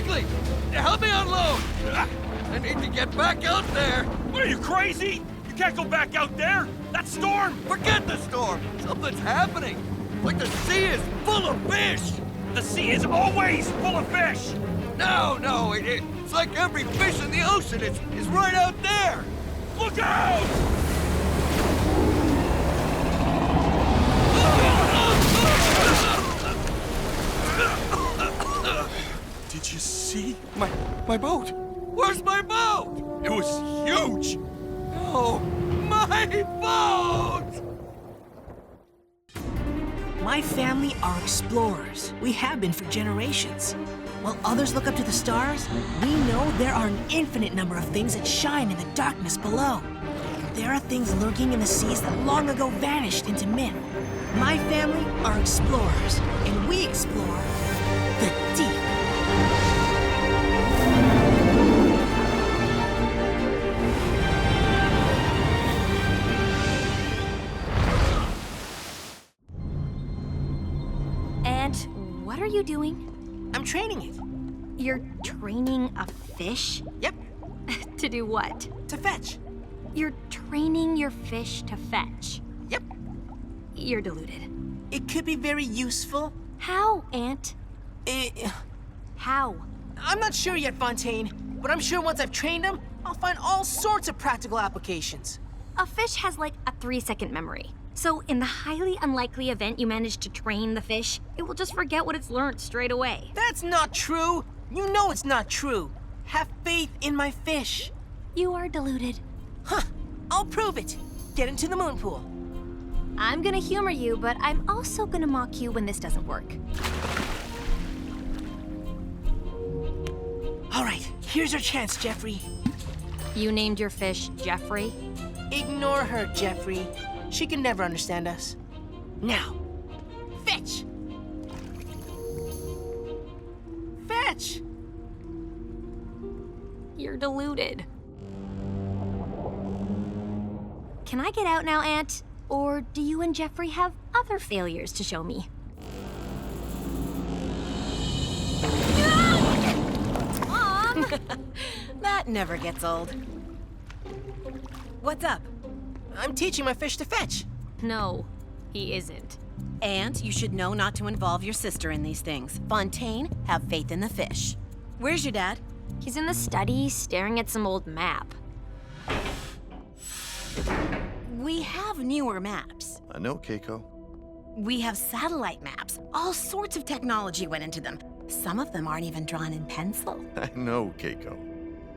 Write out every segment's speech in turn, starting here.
Quickly! Help me unload! I need to get back out there! What, are you crazy? You can't go back out there! That storm! Forget the storm! Something's happening! Like the sea is full of fish! The sea is always full of fish! No, it's like every fish in the ocean is right out there! Look out! Did you see? My boat! Where's my boat? It was huge! Oh, my boat! My family are explorers. We have been for generations. While others look up to the stars, we know there are an infinite number of things that shine in the darkness below. There are things lurking in the seas that long ago vanished into myth. My family are explorers, and we explore the deep. What are you doing? I'm training it. You're training a fish? Yep, To do what? to fetch. You're training your fish to fetch. Yep. You're deluded. It could be very useful. How, Ant? Eh, How? I'm not sure yet, Fontaine, but I'm sure once I've trained them, I'll find all sorts of practical applications. A fish has like a 3-second memory. So in the highly unlikely event you manage to train the fish, it will just forget what it's learned straight away. That's not true. You know it's not true. Have faith in my fish. You are deluded. Huh, I'll prove it. Get into the moon pool. I'm gonna humor you, but I'm also gonna mock you when this doesn't work. All right, here's your chance, Jeffrey. You named your fish Jeffrey? Ignore her, Jeffrey. She can never understand us. Now, fetch! Fetch! You're deluded. Can I get out now, Ant? Or do you and Jeffrey have other failures to show me? Mom! That never gets old. What's up? I'm teaching my fish to fetch. No, he isn't. And you should know not to involve your sister in these things. Fontaine, have faith in the fish. Where's your dad? He's in the study staring at some old map. We have newer maps. I know, Keiko. We have satellite maps. All sorts of technology went into them. Some of them aren't even drawn in pencil. I know, Keiko.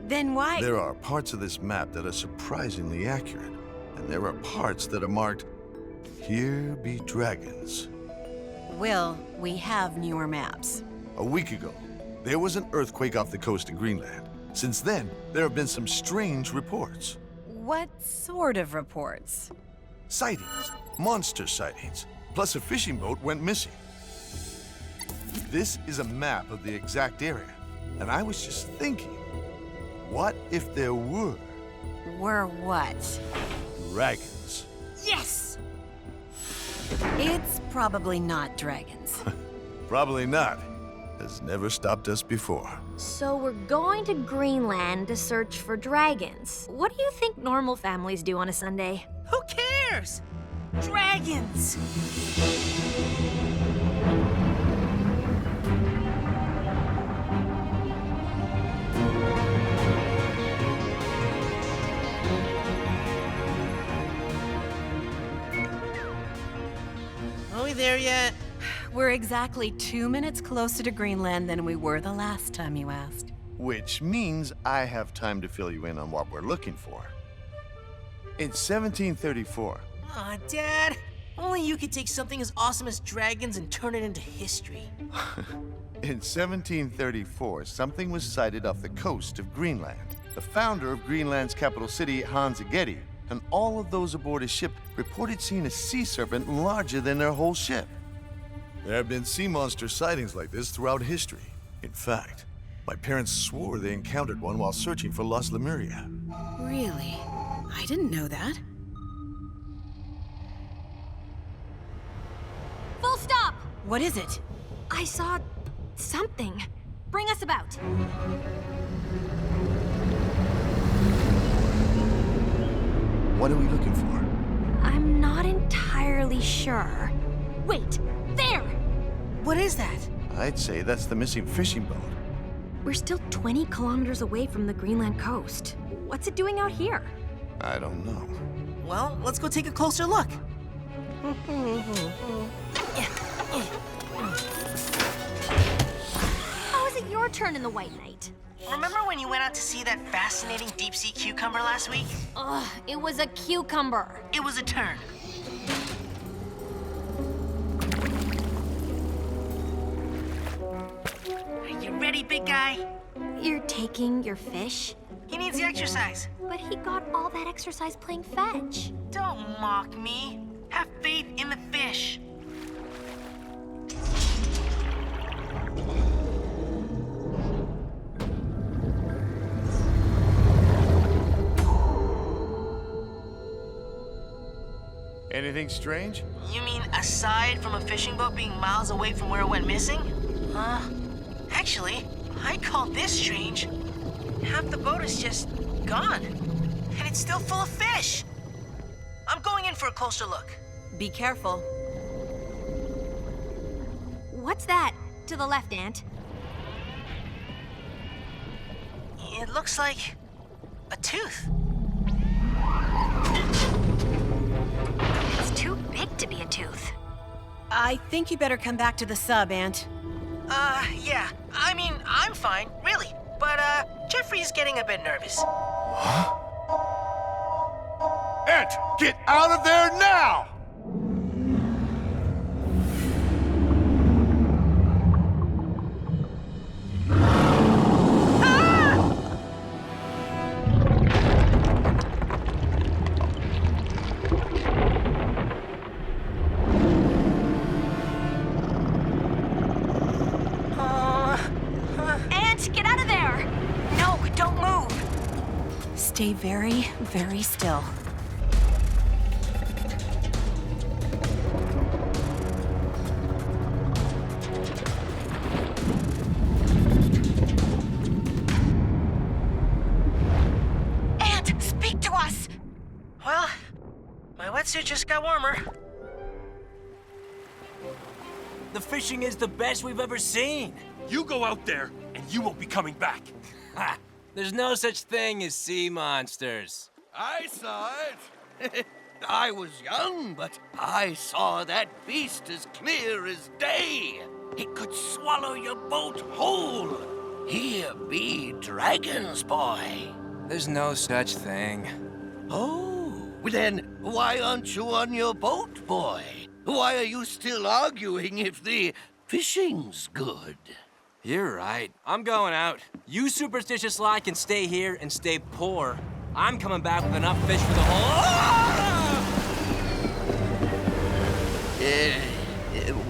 Then why? There are parts of this map that are surprisingly accurate. And there are parts that are marked, "Here be dragons." Will, we have newer maps. A week ago, there was an earthquake off the coast of Greenland. Since then, there have been some strange reports. What sort of reports? Sightings, monster sightings, plus a fishing boat went missing. This is a map of the exact area, and I was just thinking, what if there were Were what? dragons? Yes! It's probably not dragons. Probably not. Has never stopped us before. So we're going to Greenland to search for dragons. What do you think normal families do on a Sunday? Who cares? Dragons! Are we there yet? We're exactly 2 minutes closer to Greenland than we were the last time you asked. Which means I have time to fill you in on what we're looking for. In 1734, Aw, Dad. Only you could take something as awesome as dragons and turn it into history. in 1734, something was sighted off the coast of Greenland. The founder of Greenland's capital city, Hans Egede, and all of those aboard his ship reported seeing a sea serpent larger than their whole ship. There have been sea monster sightings like this throughout history. In fact, my parents swore they encountered one while searching for lost Lemuria. Really? I didn't know that. Full stop! What is it? I saw something. Bring us about. What are we looking for? I'm not entirely sure. Wait, there! What is that? I'd say that's the missing fishing boat. We're still 20 kilometers away from the Greenland coast. What's it doing out here? I don't know. Well, let's go take a closer look. How is it your turn in the White Knight? Remember when you went out to see that fascinating deep-sea cucumber last week? Ugh, it was a cucumber. It was a turn. Are you ready, big guy? You're taking your fish? He needs the exercise. But he got all that exercise playing fetch. Don't mock me. Have faith in the fish. Anything strange? You mean aside from a fishing boat being miles away from where it went missing? Actually, I call this strange. Half the boat is just gone. And it's still full of fish. I'm going in for a closer look. Be careful. What's that? To the left, Ant. It looks like a tooth. It's too big to be a tooth. I think you better come back to the sub, Ant. Yeah. I mean, I'm fine, really. But, Jeffrey's getting a bit nervous. Ant, get out of there now! Ant, get out of there! No, don't move. Stay very, very still. Ant, speak to us! Well, my wetsuit just got warmer. The fishing is the best we've ever seen. You go out there, and you won't be coming back. Ha! There's no such thing as sea monsters. I saw it. I was young, but I saw that beast as clear as day. It could swallow your boat whole. Here be dragons, boy. There's no such thing. Oh, well then why aren't you on your boat, boy? Why are you still arguing if the fishing's good? You're right. I'm going out. You superstitious lot can stay here and stay poor. I'm coming back with enough fish for the whole...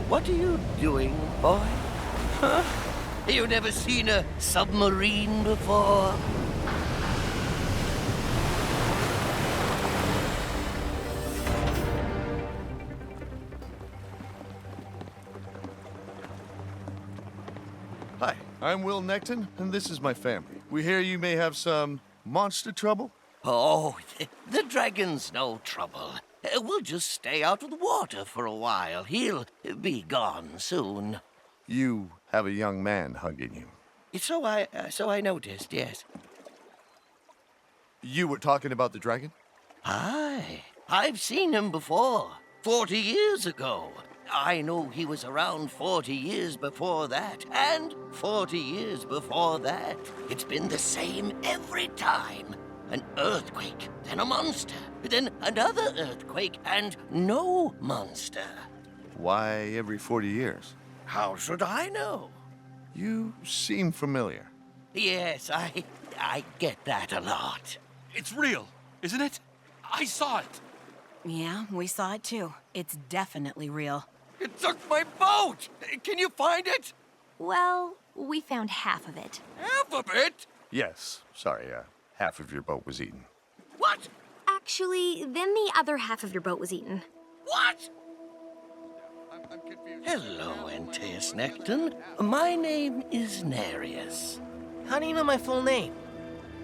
What are you doing, boy? Huh? You never seen a submarine before? Hi, I'm Will Nekton, and this is my family. We hear you may have some monster trouble? Oh, the dragon's no trouble. We'll just stay out of the water for a while. He'll be gone soon. You have a young man hugging you. So I noticed, yes. You were talking about the dragon? Aye, I've seen him before, 40 years ago. I know he was around 40 years before that, and 40 years before that. It's been the same every time. An earthquake, then a monster, then another earthquake, and no monster. Why every 40 years? How should I know? You seem familiar. Yes, I get that a lot. It's real, isn't it? I saw it. Yeah, we saw it too. It's definitely real. It took my boat! Can you find it? Well, we found half of it. Half of it? Yes, sorry, half of your boat was eaten. What? Actually, then the other half of your boat was eaten. What? Hello, Antaeus Nekton. My name is Nereus. How do you know my full name?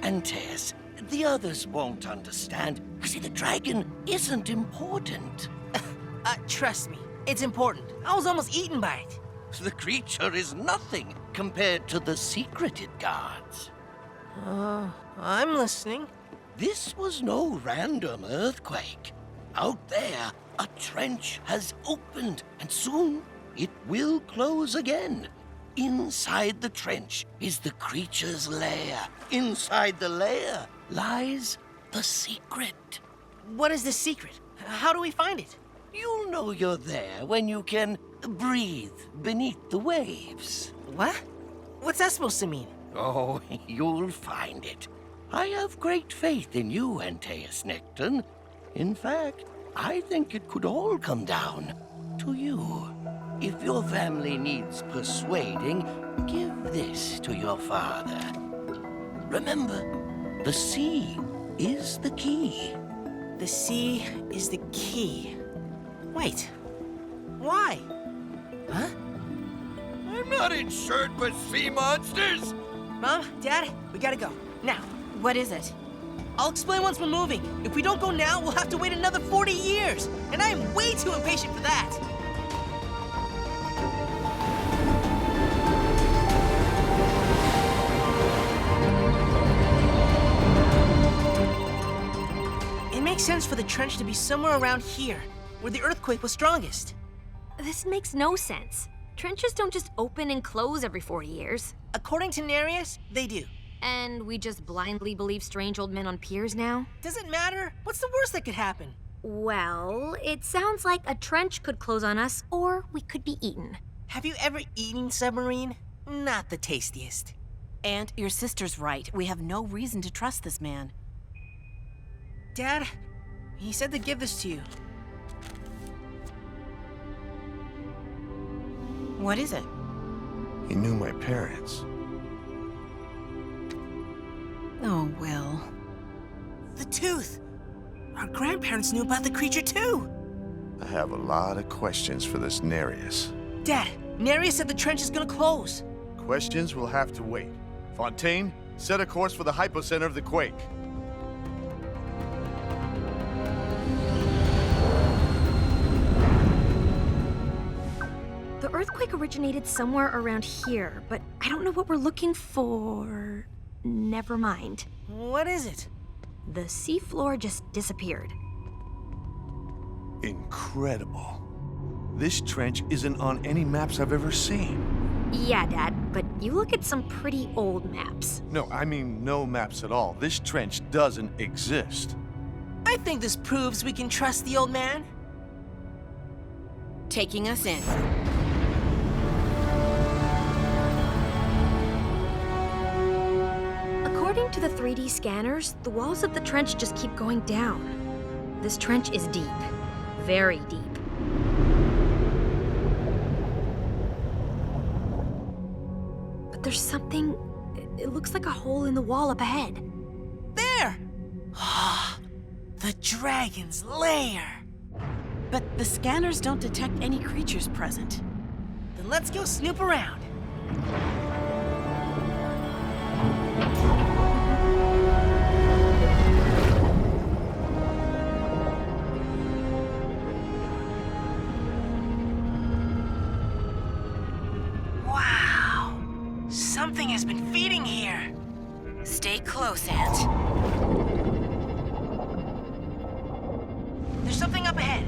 Antaeus, the others won't understand. See, the dragon isn't important. Trust me, it's important. I was almost eaten by it. The creature is nothing compared to the secret it guards. I'm listening. This was no random earthquake. Out there, a trench has opened, and soon it will close again. Inside the trench is the creature's lair. Inside the lair lies the secret. What is the secret? How do we find it? You'll know you're there when you can breathe beneath the waves. What? What's that supposed to mean? Oh, you'll find it. I have great faith in you, Antaeus Nekton. In fact, I think it could all come down to you. If your family needs persuading, give this to your father. Remember, the sea is the key. The sea is the key. Wait. Why? Huh? I'm not insured with sea monsters! Mom, Dad, we gotta go. Now. What is it? I'll explain once we're moving. If we don't go now, we'll have to wait another 40 years. And I am way too impatient for that. It makes sense for the trench to be somewhere around here, where the earthquake was strongest. This makes no sense. Trenches don't just open and close every 40 years. According to Nereus, they do. And we just blindly believe strange old men on piers now? Does it matter? What's the worst that could happen? Well, it sounds like a trench could close on us, or we could be eaten. Have you ever eaten submarine? Not the tastiest. And your sister's right. We have no reason to trust this man. Dad, he said to give this to you. What is it? He knew my parents. Oh, Will. The tooth! Our grandparents knew about the creature too! I have a lot of questions for this Nereus. Dad, Nereus said the trench is gonna close. Questions will have to wait. Fontaine, set a course for the hypocenter of the quake. The earthquake originated somewhere around here, but I don't know what we're looking for. Never mind. What is it? The seafloor just disappeared. Incredible. This trench isn't on any maps I've ever seen. Yeah, Dad, but you look at some pretty old maps. No, I mean no maps at all. This trench doesn't exist. I think this proves we can trust the old man. Taking us in. According to the 3D scanners, the walls of the trench just keep going down. This trench is deep. Very deep. But there's something... It looks like a hole in the wall up ahead. There! The dragon's lair! But the scanners don't detect any creatures present. Then let's go snoop around. Wow! Something has been feeding here. Stay close, Ant. There's something up ahead.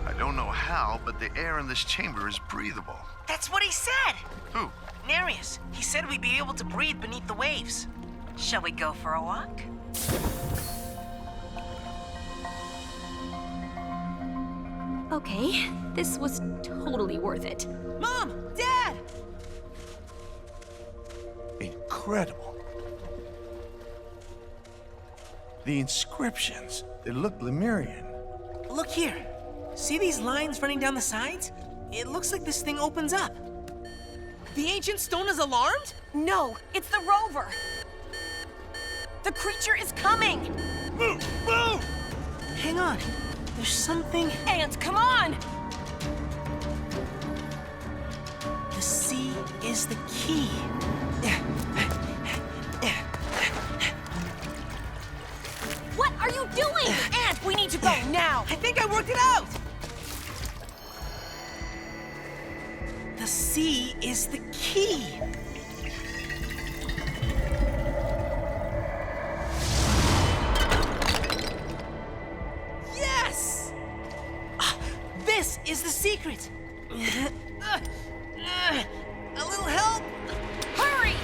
I don't know how, but the air in this chamber is breathable. That's what he said! Who? Nereus. He said we'd be able to breathe beneath the waves. Shall we go for a walk? Okay, this was totally worth it. Mom! Dad! Incredible. The inscriptions, they look Lemurian. Look here. See these lines running down the sides? It looks like this thing opens up. The ancient stone is alarmed? No, it's the rover. The creature is coming! Move! Move! Hang on. There's something. Ant, come on! The sea is the key. What are you doing? Ant, we need to go now! I think I worked it out! The sea is the key. Yes! This is the secret. A little help? Hurry!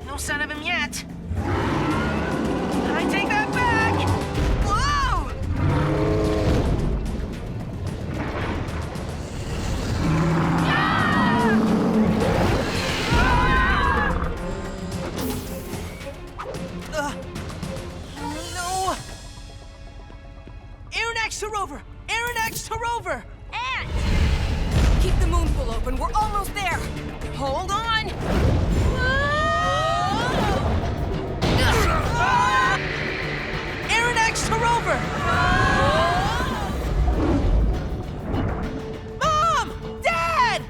No sign of him yet. I take that back! Whoa! No! Aronnax to rover! Aronnax to rover! Ant! Keep the moon pool open. We're almost there. Hold on! Aronnax to rover! Mom! Dad!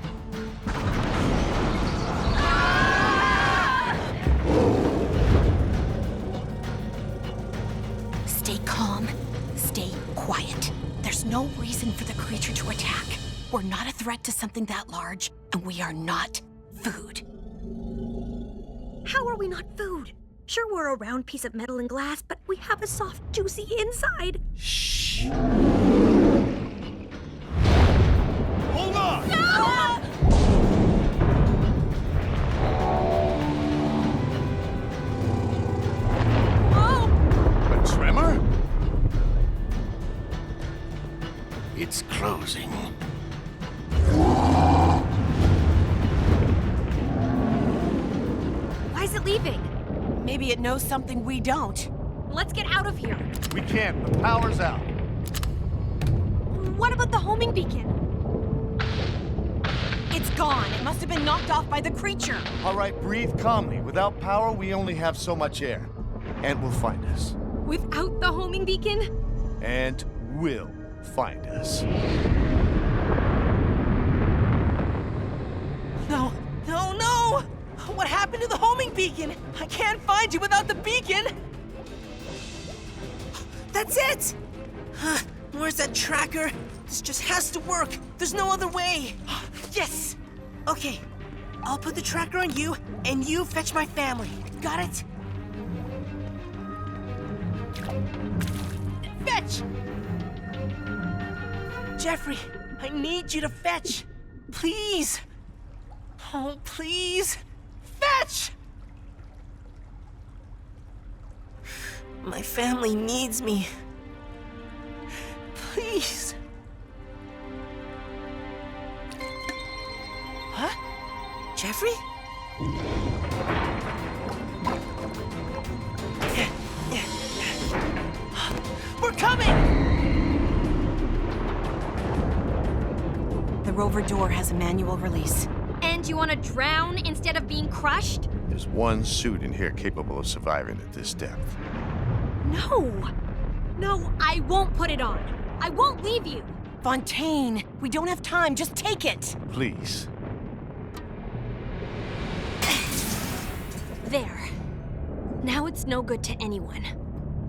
Stay calm. Stay quiet. There's no reason for the creature to attack. We're not a threat to something that large, and we are not food. How are we not food? Sure, we're a round piece of metal and glass, but we have a soft, juicy inside. Shh. Hold on! A tremor? It's closing. Why is it leaving? Maybe it knows something we don't. Let's get out of here. We can't. The power's out. What about the homing beacon? It's gone. It must have been knocked off by the creature. All right, breathe calmly. Without power, we only have so much air. Ant will find us. Without the homing beacon? Ant will find us. No, no, no! What happened to the homing beacon? I can't find you without the beacon! That's it! Where's that tracker? This just has to work. There's no other way. Yes! Okay, I'll put the tracker on you, and you fetch my family. Got it? Fetch! Jeffrey, I need you to fetch. Please. Oh, please. Fetch! My family needs me. Please. Huh? Jeffrey? We're coming! The rover door has a manual release. And you want to drown instead of being crushed? There's one suit in here capable of surviving at this depth. No! No, I won't put it on. I won't leave you. Fontaine, we don't have time. Just take it. Please. There. Now it's no good to anyone.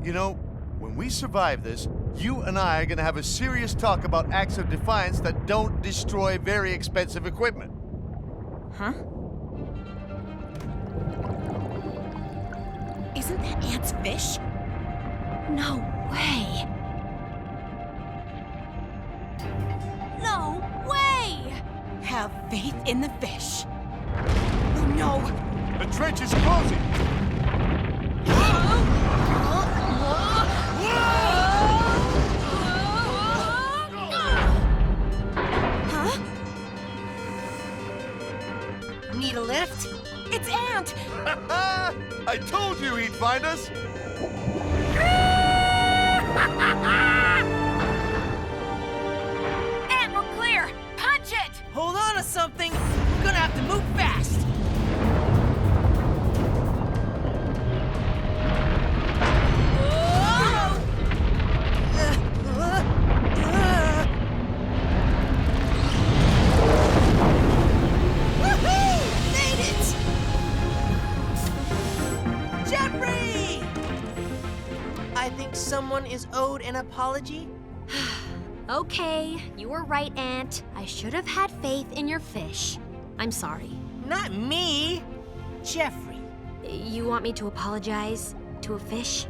You know, when we survive this, you and I are gonna have a serious talk about acts of defiance that don't destroy very expensive equipment. Huh? Isn't that Ant's fish? No way. No way! Have faith in the fish. Oh no! The trench is closing! Huh? Need a lift? It's Ant! I told you he'd find us! Ant, we're clear! Punch it! Hold on to something. We're gonna have to move fast. think someone is owed an apology? Okay, you were right, Ant. I should have had faith in your fish. I'm sorry. Not me! Jeffrey. You want me to apologize to a fish?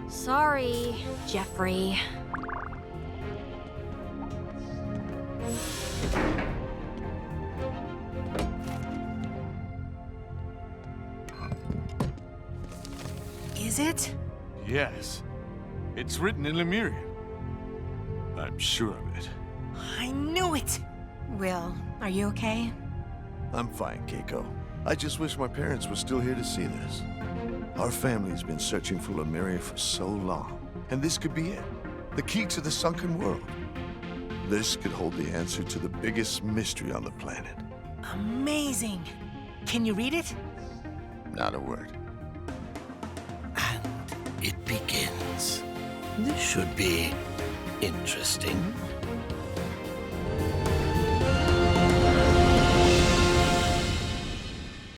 Sorry, Jeffrey. Is it? Yes. It's written in Lemurian. I'm sure of it. I knew it! Will, are you okay? I'm fine, Keiko. I just wish my parents were still here to see this. Our family's been searching for Lemuria for so long, and this could be it. The key to the sunken world. This could hold the answer to the biggest mystery on the planet. Amazing! Can you read it? Not a word. And it begins. This should be interesting.